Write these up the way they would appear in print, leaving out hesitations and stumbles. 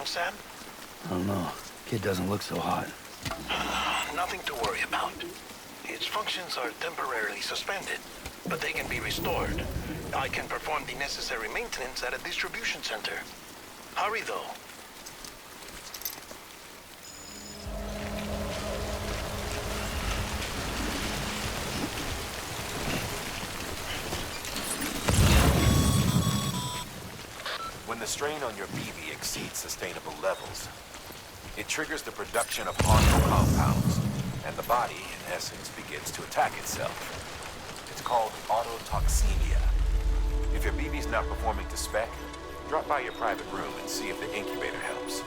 wrong, Sam? I don't know. Kid doesn't look so hot. Nothing to worry about. Its functions are temporarily suspended, but they can be restored. I can perform the necessary maintenance at a distribution center. Hurry, though. When the strain on your BB exceeds sustainable levels, it triggers the production of harmful compounds, and the body, in essence, begins to attack itself. It's called autotoxemia. If your BB's not performing to spec, drop by your private room and see if the incubator helps.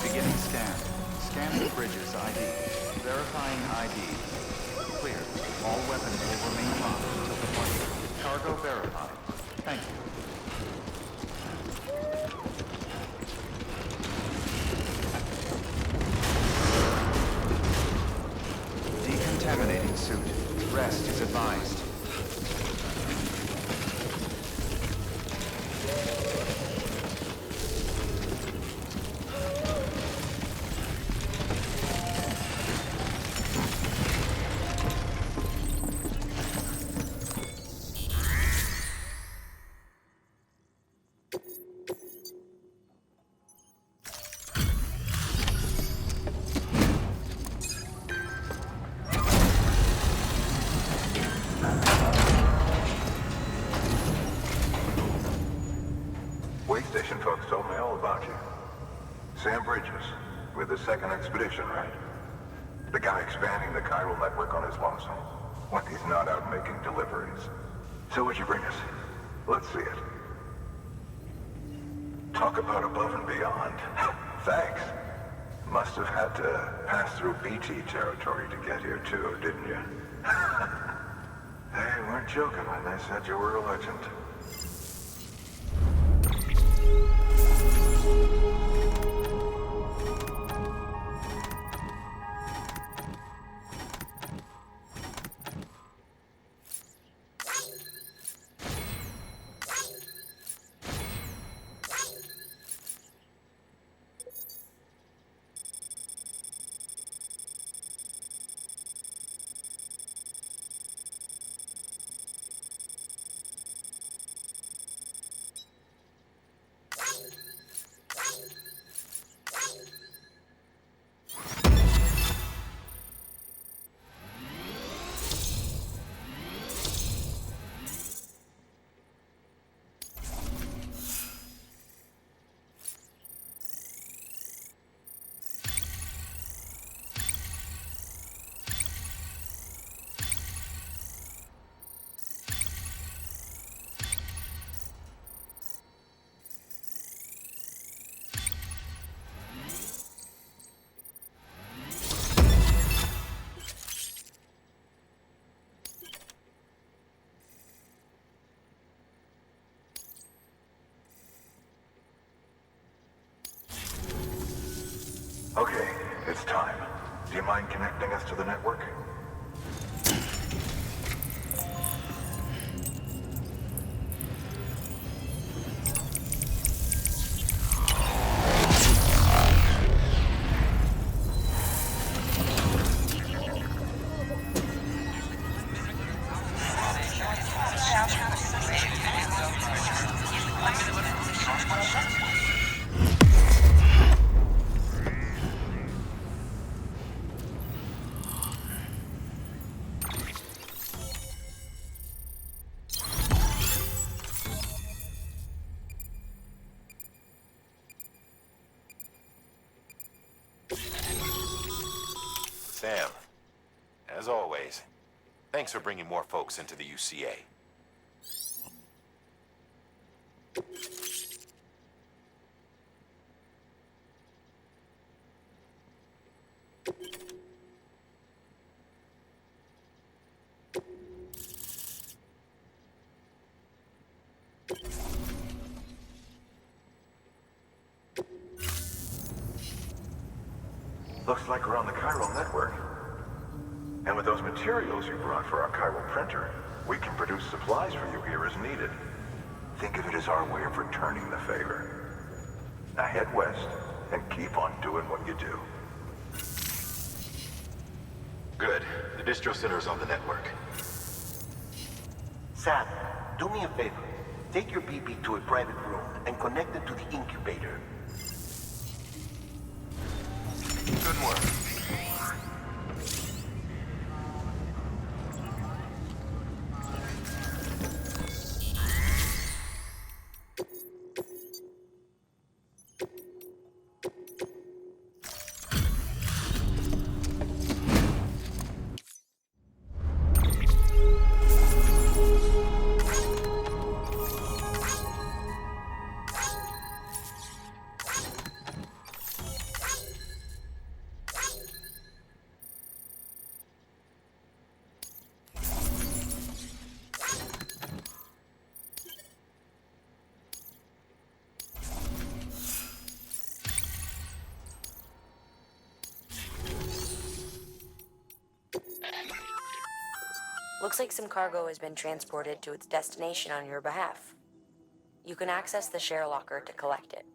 Beginning scan. Scanning bridges ID. Verifying ID. Clear. All weapons will remain locked until departure. Cargo verified. Thank you. Decontaminating suit. Rest is advised. Way station folks told me all about you. Sam Bridges, with the second expedition, right? The guy expanding the chiral network on his lonesome. When he's not out making deliveries. So what'd you bring us? Let's see it. Talk about above and beyond. Thanks. Must have had to pass through BT territory to get here too, didn't you? They weren't joking when they said you were a legend. mind connecting us to the network? Sam, as always, thanks for bringing more folks into the UCA. Looks like we're on the chiral network. And with those materials you brought for our chiral printer, we can produce supplies for you here as needed. Think of it as our way of returning the favor. Now head west and keep on doing what you do. Good. The distro center is on the network. Sam, do me a favor. Take your BB to a private room and connect it to the incubator. Good work. Looks like some cargo has been transported to its destination on your behalf. You can access the share locker to collect it.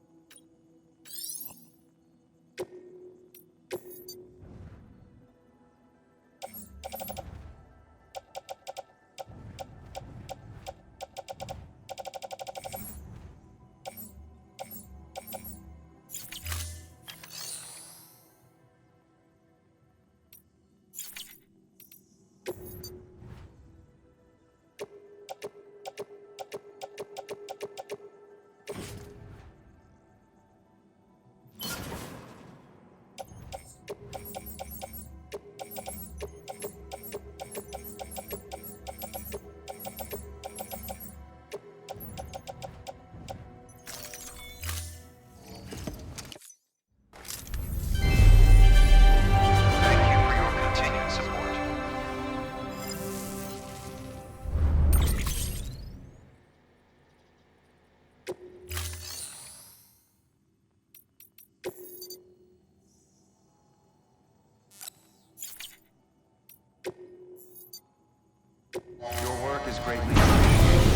Your work is greatly appreciated.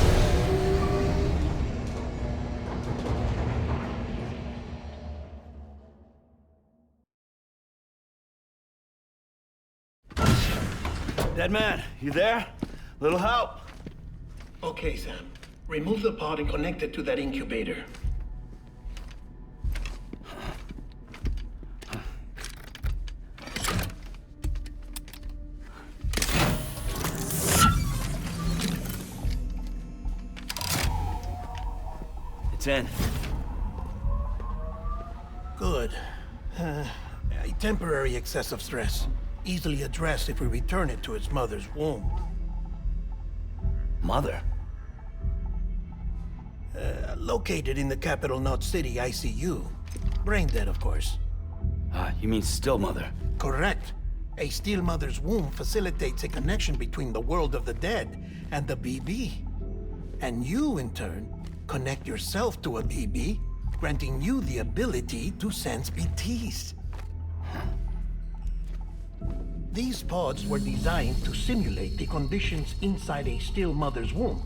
Dead man, you there? Little help? Okay, Sam. Remove the pod and connect it to that incubator. It's in. Good. A temporary excess of stress. Easily addressed if we return it to its mother's womb. Mother? Located in the capital Knot City ICU. Brain dead, of course. You mean still mother? Correct. A still mother's womb facilitates a connection between the world of the dead and the BB. And you, in turn, connect yourself to a BB, granting you the ability to sense BTs. These pods were designed to simulate the conditions inside a still mother's womb.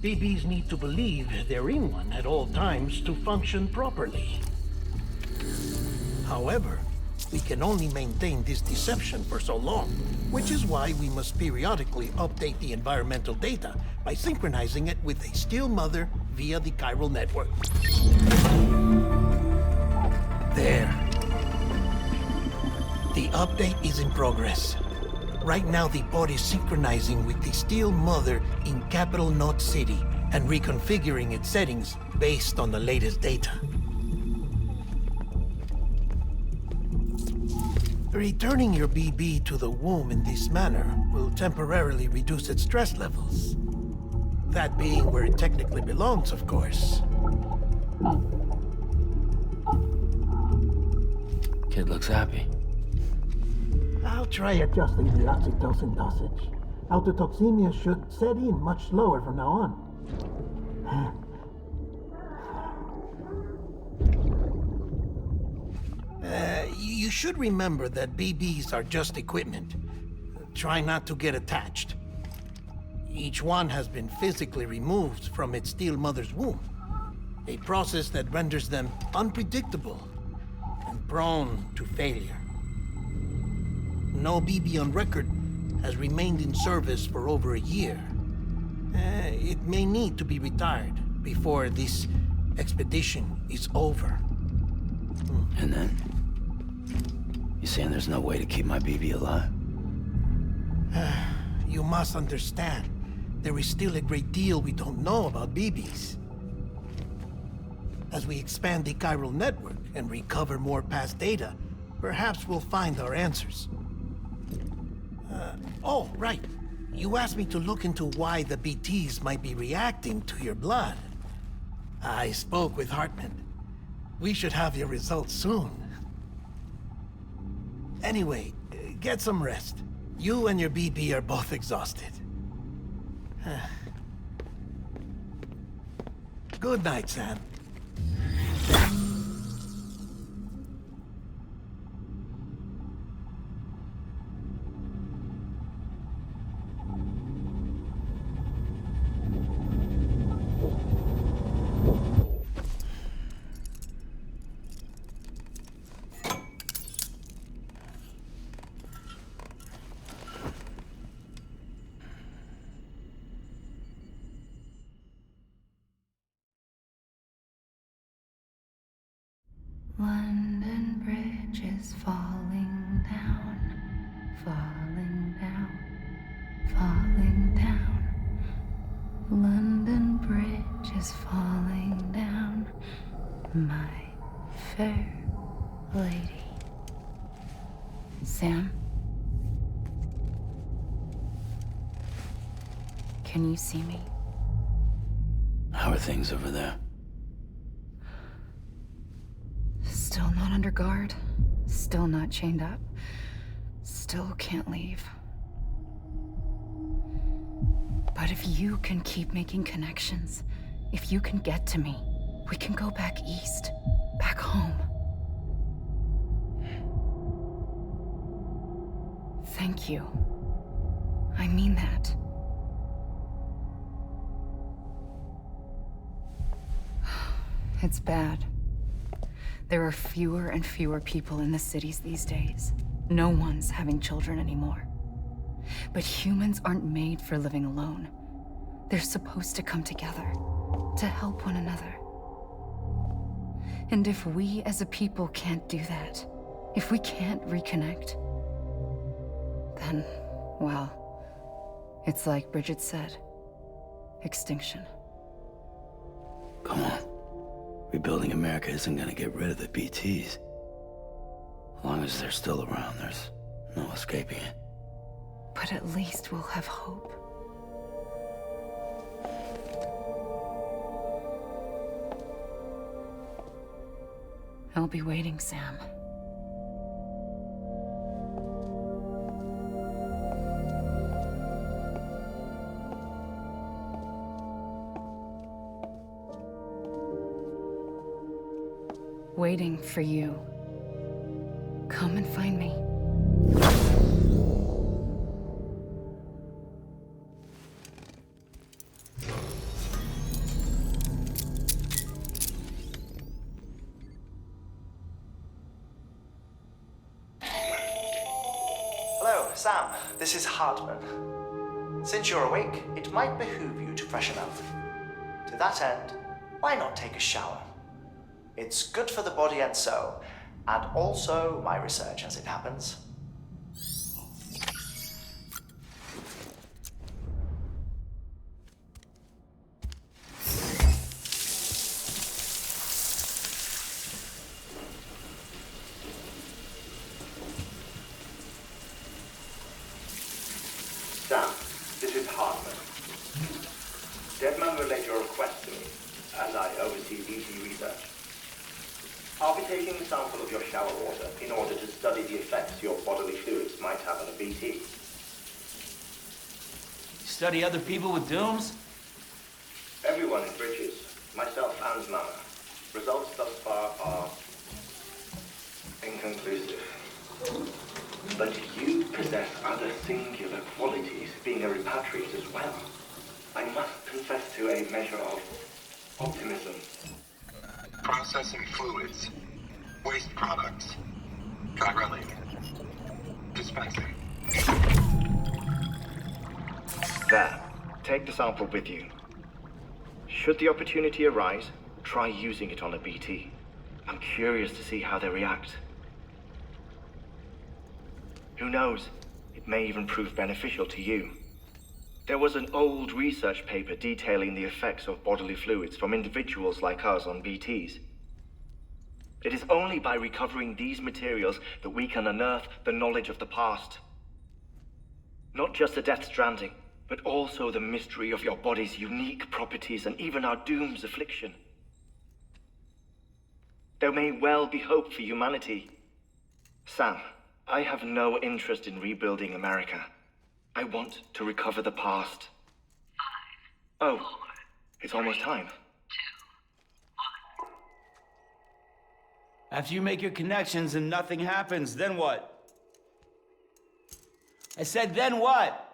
Babies need to believe they're in one at all times to function properly. However, we can only maintain this deception for so long, which is why we must periodically update the environmental data by synchronizing it with a still mother via the chiral network. There. The update is in progress. Right now, the pod is synchronizing with the still mother in Capital Knot City and reconfiguring its settings based on the latest data. Returning your BB to the womb in this manner will temporarily reduce its stress levels. That being where it technically belongs, of course. Kid looks happy. I'll try adjusting the oxytocin dosage. Autotoxemia should set in much slower from now on. You should remember that BBs are just equipment. Try not to get attached. Each one has been physically removed from its still mother's womb. A process that renders them unpredictable and prone to failure. No BB on record has remained in service for over a year. It may need to be retired before this expedition is over. And then? You saying there's no way to keep my BB alive? You must understand, there is still a great deal we don't know about BBs. As we expand the chiral network and recover more past data, perhaps we'll find our answers. Oh, right. You asked me to look into why the BTs might be reacting to your blood. I spoke with Hartman. We should have your results soon. Anyway, get some rest. You and your BB are both exhausted. Good night, Sam. London Bridge is falling down, falling down, falling down. London Bridge is falling down, my fair lady. Sam? Can you see me? How are things over there? Still not under guard, still not chained up, still can't leave. But if you can keep making connections, if you can get to me, we can go back east, back home. Thank you. I mean that. It's bad. There are fewer and fewer people in the cities these days. No one's having children anymore. But humans aren't made for living alone. They're supposed to come together, to help one another. And if we as a people can't do that, if we can't reconnect, then, well, it's like Bridget said, extinction. Come on. Rebuilding America isn't gonna get rid of the BTs. As long as they're still around, there's no escaping it. But at least we'll have hope. I'll be waiting, Sam. Waiting for you. come and find me. Hello, Sam. This is Hartman. Since you're awake, it might behoove you to freshen up. To that end, why not take a shower? It's good for the body and soul, and also my research as it happens. Sam, this is Hartman. Deadman relayed your request to me, as I oversee BT research. I'll be taking a sample of your shower water in order to study the effects your bodily fluids might have on a BT. Study other people with dooms? Everyone in Bridges, myself and Mama. Results thus far are inconclusive. But you possess other singular qualities, being a repatriate as well. I must confess to a measure of optimism. Processing fluids. Waste products. Drilling. Dispensing. There. Take the sample with you. Should the opportunity arise, try using it on a BT. I'm curious to see how they react. Who knows? It may even prove beneficial to you. There was an old research paper detailing the effects of bodily fluids from individuals like us on BTs. It is only by recovering these materials that we can unearth the knowledge of the past. Not just the Death Stranding, but also the mystery of your body's unique properties and even our doom's affliction. There may well be hope for humanity. Sam, I have no interest in rebuilding America. I want to recover the past. 5, 4, it's almost time. 2, 1. After you make your connections and nothing happens, then what? I said, then what?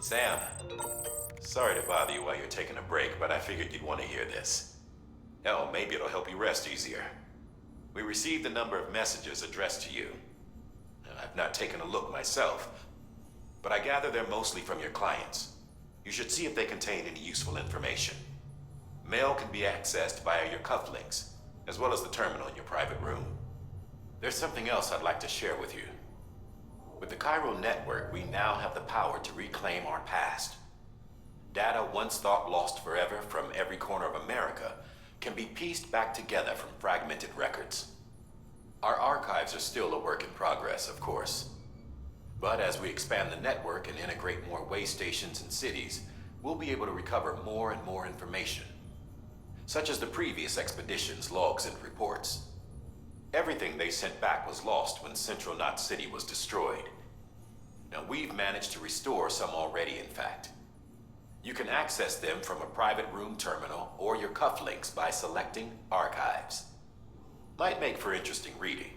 Sam, sorry to bother you while you're taking a break, but I figured you'd want to hear this. Hell, maybe it'll help you rest easier. We received a number of messages addressed to you. I've not taken a look myself, but I gather they're mostly from your clients. You should see if they contain any useful information. Mail can be accessed via your cufflinks, as well as the terminal in your private room. There's something else I'd like to share with you. With the Chiral network, we now have the power to reclaim our past. Data once thought lost forever from every corner of America can be pieced back together from fragmented records. Our archives are still a work in progress, of course. But as we expand the network and integrate more way stations and cities, we'll be able to recover more and more information, such as the previous expedition's logs and reports. Everything they sent back was lost when Central Knot City was destroyed. Now, we've managed to restore some already, in fact. You can access them from a private room terminal or your cufflinks by selecting Archives. Might make for interesting reading.